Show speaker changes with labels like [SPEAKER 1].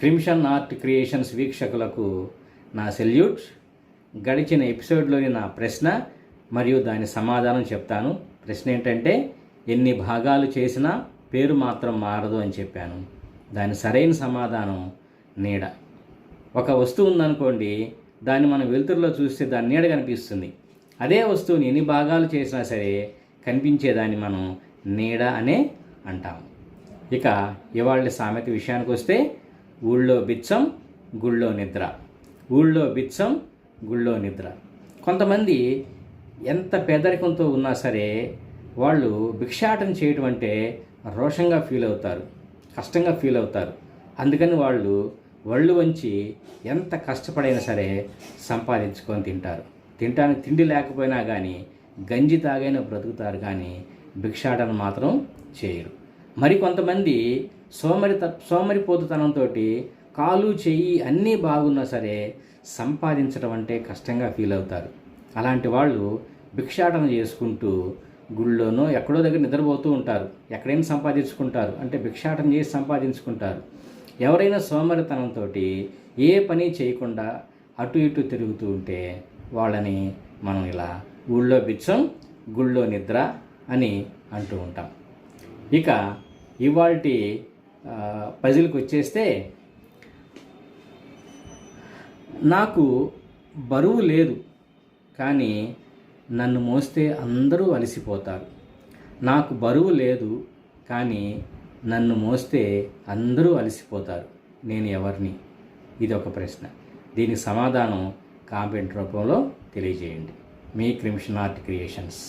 [SPEAKER 1] Crimson art creations వీక్షకులకు నా salute. గడిచిన ఎపిసోడ్లోని నా ప్రశ్న మరియు దాని సమాధానం చెప్తాను. ప్రశ్న ఏంటంటే, ఎన్ని భాగాలు చేసినా పేరు మాత్రం మారదు అని చెప్పాను. దాని సరైన సమాధానం నీడ. ఒక వస్తువు ఉందనుకోండి, దాన్ని మనం వెలుతురులో చూస్తే దాని నీడ కనిపిస్తుంది. అదే వస్తువుని ఎన్ని భాగాలు చేసినా సరే కనిపించేదాన్ని మనం నీడ అనే అంటాం. ఇక ఇవాళ సామెత విషయానికి వస్తే, ఊళ్ళో బిచ్చం గుళ్ళో నిద్ర. ఊళ్ళో బిచ్చం గుళ్ళో నిద్ర. కొంతమంది ఎంత పేదరికంతో ఉన్నా సరే వాళ్ళు భిక్షాటన చేయటం అంటే రోషంగా ఫీల్ అవుతారు, కష్టంగా ఫీల్ అవుతారు. అందుకని వాళ్ళు ఒళ్ళు వంచి ఎంత కష్టపడైనా సరే సంపాదించుకొని తింటారు. తినడానికి తిండి లేకపోయినా కానీ గంజి తాగైనా బ్రతుకుతారు, కానీ భిక్షాటన మాత్రం చేయరు. మరి కొంతమంది సోమరిపోతుతనంతో కాలు చెయ్యి అన్నీ బాగున్నా సరే సంపాదించడం అంటే కష్టంగా ఫీల్ అవుతారు. అలాంటి వాళ్ళు భిక్షాటన చేసుకుంటూ గుళ్ళోనో ఎక్కడో దగ్గర నిద్రపోతూ ఉంటారు. ఎక్కడైనా సంపాదించుకుంటారు, అంటే భిక్షాటన చేసి సంపాదించుకుంటారు. ఎవరైనా సోమరితనంతో ఏ పని చేయకుండా అటు ఇటు తిరుగుతూ ఉంటే వాళ్ళని మనం ఇలా ఊళ్ళో బిచ్చం గుళ్ళో నిద్ర అని అంటూ ఉంటాం. ఇక ఇవాల్టి పజిల్కి వచ్చేస్తే, నాకు బరువు లేదు కానీ నన్ను మోస్తే అందరూ అలసిపోతారు. నాకు బరువు లేదు కానీ నన్ను మోస్తే అందరూ అలసిపోతారు. నేను ఎవరిని? ఇది ఒక ప్రశ్న. దీనికి సమాధానం కామెంట్ రూపంలో తెలియజేయండి. మీ క్రిమ్షన్ ఆర్ట్ క్రియేషన్స్.